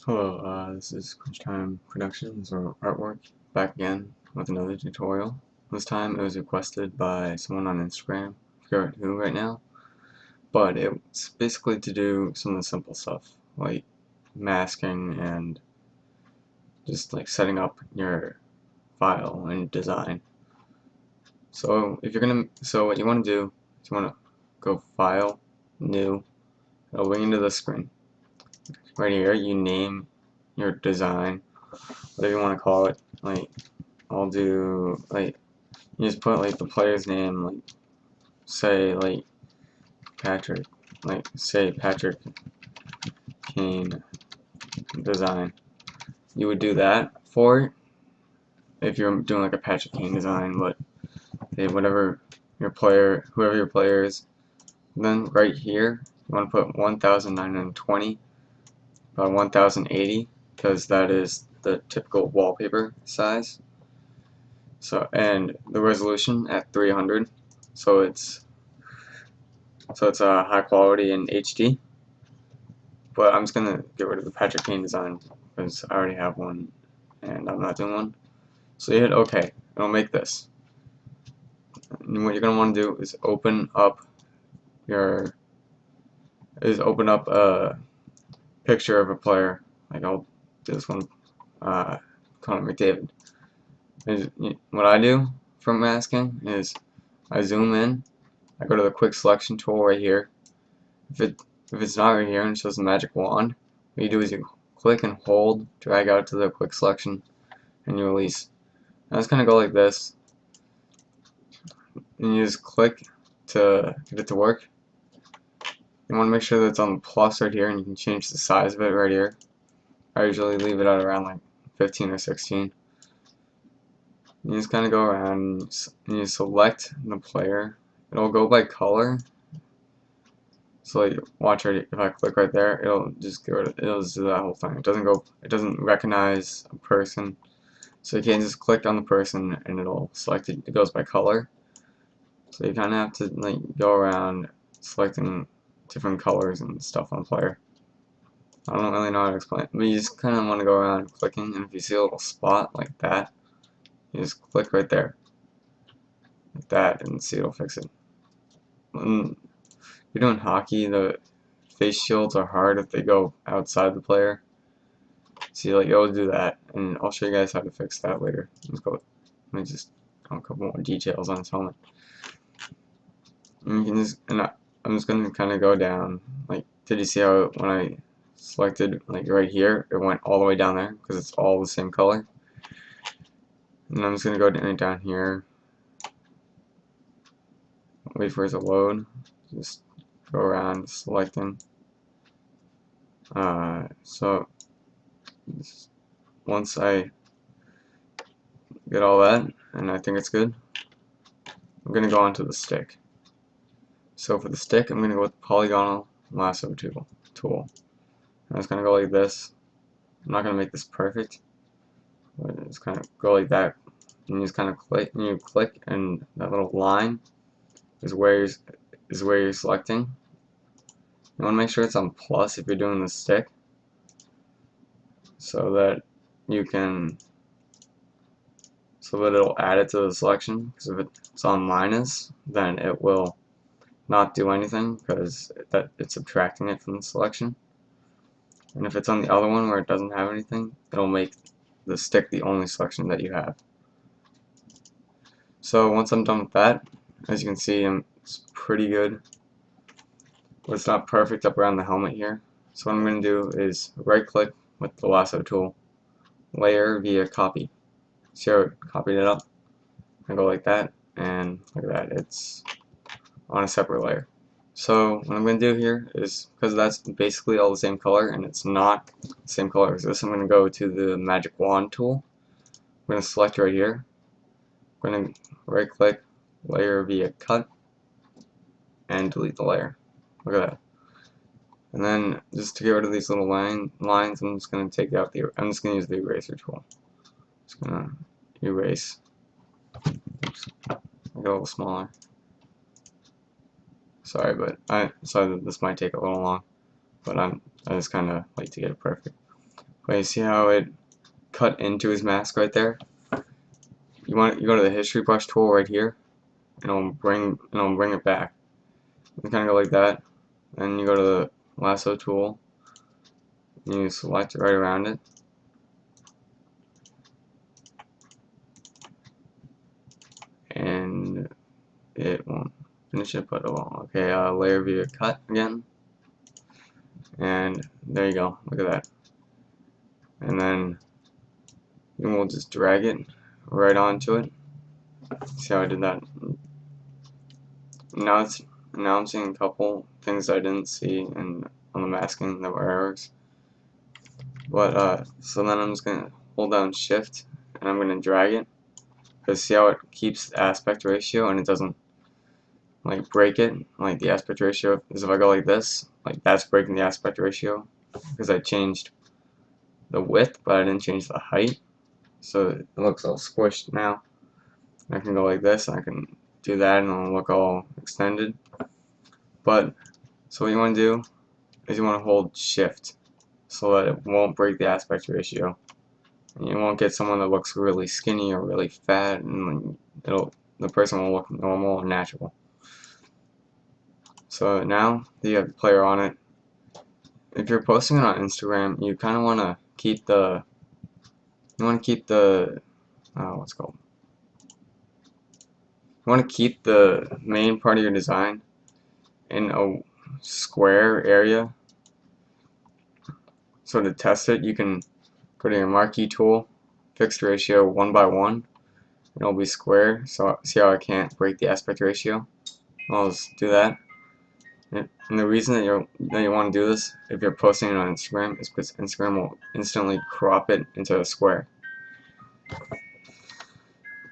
Hello, this is Crunch Time Productions or Artwork, back again with another tutorial. This time it was requested by someone on Instagram, I forget who right now, but it's basically to do some of the simple stuff, like masking and just like setting up your file and design. So what you want to do is you want to go File, New, it'll bring you to the screen. Right here, you name your design, whatever you want to call it, like I'll do like you just put like the player's name, like say like Patrick, like say Patrick Kane design. You would do that for it if you're doing like a Patrick Kane design, but whatever whoever your player is. And then right here, you want to put 1920 by 1080 because that is the typical wallpaper size. So and the resolution at 300, so it's high quality in HD. But I'm just gonna get rid of the Patrick Kane design because I already have one and I'm not doing one. So you hit OK. It'll make this. And what you're gonna want to do is open up a picture of a player. Like I'll do this one, Connor McDavid. What I do for masking is I zoom in. I go to the quick selection tool right here. If it's not right here and it shows the magic wand, what you do is you click and hold, drag out to the quick selection, and you release. Now it's gonna go like this, and you just click to get it to work. You want to make sure that it's on the plus right here, and you can change the size of it right here. I usually leave it at around like 15 or 16. You just kind of go around and you select the player. It'll go by color. So like, watch right. If I click right there, it'll just do that whole thing. It doesn't recognize a person. So you can't just click on the person and it'll select it. It goes by color. So you kind of have to like go around selecting different colors and stuff on the player. I don't really know how to explain it, but you just kind of want to go around clicking, and if you see a little spot like that, you just click right there, like that, and see it'll fix it. When you're doing hockey, the face shields are hard if they go outside the player. So like it'll do that, and I'll show you guys how to fix that later. Let me just a couple more details on this helmet. And you can I'm just gonna kind of go down. Like, did you see how when I selected like right here, it went all the way down there because it's all the same color? And I'm just gonna go down here. Wait for it to load. Just go around selecting. So once I get all that, and I think it's good, I'm gonna go onto the stick. So for the stick, I'm gonna go with polygonal lasso tool. I'm just gonna go like this. I'm not gonna make this perfect, but just kind of go like that, and you just kind of click, and that little line is where you're selecting. You want to make sure it's on plus if you're doing the stick, so that it'll add it to the selection. Because if it's on minus, then it will not do anything because it's subtracting it from the selection. And if it's on the other one where it doesn't have anything, it'll make the stick the only selection that you have. So once I'm done with that, as you can see, it's pretty good. But it's not perfect up around the helmet here. So what I'm going to do is right click with the lasso tool, layer via copy. See how it copied it up? I go like that, and look at that, it's on a separate layer. So what I'm going to do here is, because that's basically all the same color and it's not the same color as this, I'm going to go to the magic wand tool. I'm going to select right here. I'm going to right click, layer via cut, and delete the layer. Look at that. And then just to get rid of these little lines, I'm just going to use the eraser tool. Just going to erase. Oops. Make it a little smaller. Sorry that this might take a little long, but I just kind of like to get it perfect. But you see how it cut into his mask right there? You go to the history brush tool right here, and it'll bring it back. You kind of go like that, and you go to the lasso tool, and you select it right around it. And it won't finish it, but it will. Okay, layer view cut again. And there you go, look at that. And then we'll just drag it right onto it. See how I did that? Now I'm seeing a couple things I didn't see on the masking that were errors. But so then I'm just gonna hold down shift and I'm gonna drag it. Because see how it keeps the aspect ratio and it doesn't like break it. Like the aspect ratio is if I go like this, like that's breaking the aspect ratio because I changed the width but I didn't change the height. So it looks all squished now. I can go like this and I can do that and it'll look all extended. But so what you want to do is you want to hold shift so that it won't break the aspect ratio. And you won't get someone that looks really skinny or really fat, and the person will look normal or natural. So now that you have the player on it, if you're posting it on Instagram, you kind of want to keep the what's it called? You want to keep the main part of your design in a square area. So to test it, you can go to your marquee tool, fixed ratio 1:1, and it'll be square. So see how I can't break the aspect ratio? I'll just do that. And the reason that you want to do this, if you're posting it on Instagram, is because Instagram will instantly crop it into a square.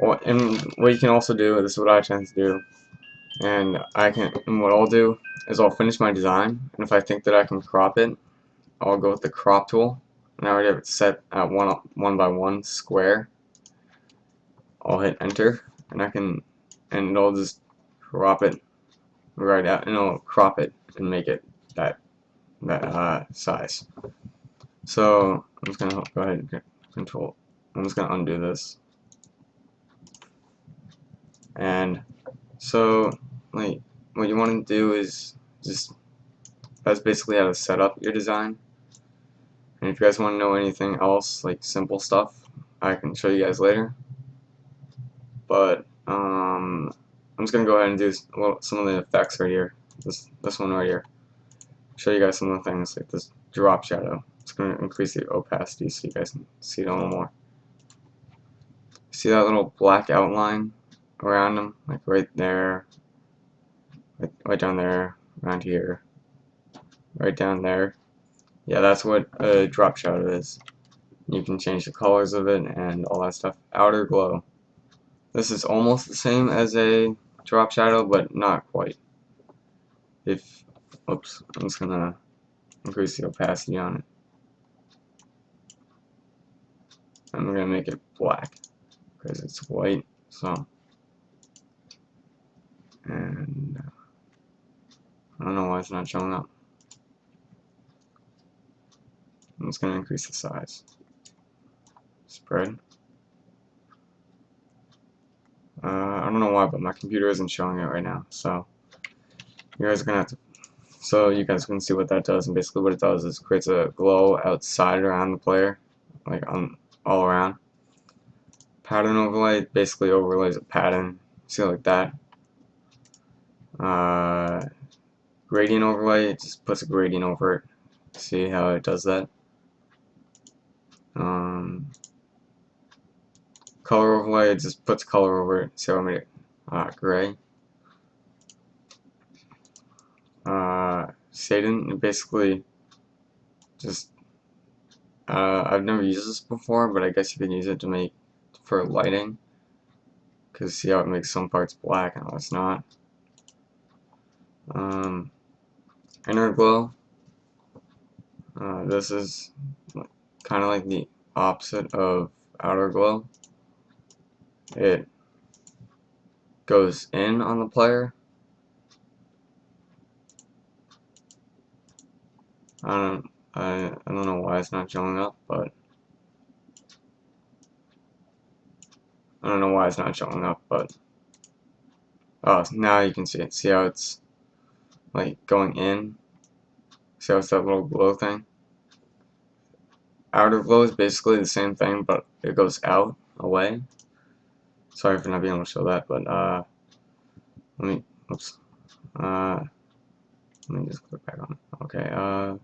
And what you can also do, this is what I tend to do, and what I'll do is I'll finish my design, and if I think that I can crop it, I'll go with the crop tool, and I already have it set at 1:1 square. I'll hit enter, and it'll just crop it right out, and it'll crop it and make it that size. So I'm just gonna go ahead and control. I'm just gonna undo this, and so like what you want to do is that's basically how to set up your design. And if you guys want to know anything else, like simple stuff, I can show you guys later. But I'm just gonna go ahead and do some of the effects right here. This one right here. Show you guys some of the things like this drop shadow. It's gonna increase the opacity so you guys can see it a little more. See that little black outline around them, like right there, right down there, around here, right down there. Yeah, that's what a drop shadow is. You can change the colors of it and all that stuff. Outer glow. This is almost the same as a drop shadow, but not quite. Oops, I'm just gonna increase the opacity on it. I'm gonna make it black because it's white. So, and I don't know why it's not showing up. I'm just gonna increase the size. Spread. I don't know why, but my computer isn't showing it right now. So you guys are gonna have to. So you guys can see what that does, and basically what it does is creates a glow outside around the player, like all around. Pattern overlay basically overlays a pattern. See like that. Gradient overlay, it just puts a gradient over it. See how it does that. Color overlay, it just puts color over it. See how I made it gray. Shading, it basically just I've never used this before, but I guess you can use it to make for lighting. Cause see how it makes some parts black and how it's not. Inner glow. This is kind of like the opposite of outer glow. It goes in on the player. I don't know why it's not showing up, but oh, now you can see it. See how it's like going in? See how it's that little glow thing? Outer glow is basically the same thing, but it goes out, away. Sorry for not being able to show that, but oops. Let me just click back on it. Okay,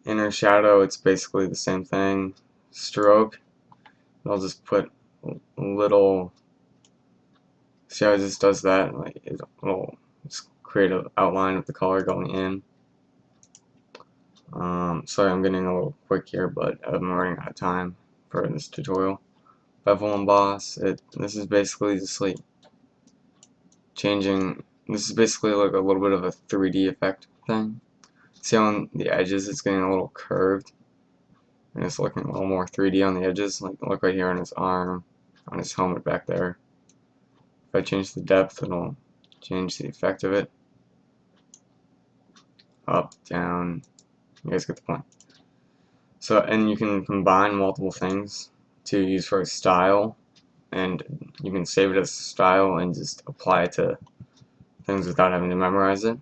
inner shadow, it's basically the same thing. Stroke, I'll just put a little, see how it just does that? Like, it'll just create an outline of the color going in. Sorry, I'm getting a little quick here, but I'm running out of time for this tutorial. Bevel emboss, this is basically just like changing, this is basically like a little bit of a 3D effect thing. See how on the edges it's getting a little curved, and it's looking a little more 3D on the edges, like look right here on his arm, on his helmet back there. If I change the depth, it'll change the effect of it. Up, down, you guys get the point. So, and you can combine multiple things to use for a style, and you can save it as a style and just apply it to things without having to memorize it.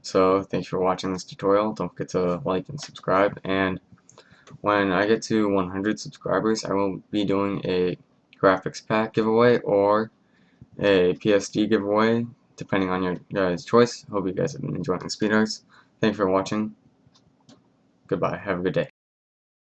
So, thanks for watching this tutorial. Don't forget to like and subscribe, and when I get to 100 subscribers, I will be doing a graphics pack giveaway or a PSD giveaway, depending on your guys' choice. Hope you guys have been enjoying the speed arts. Thanks for watching. Goodbye. Have a good day.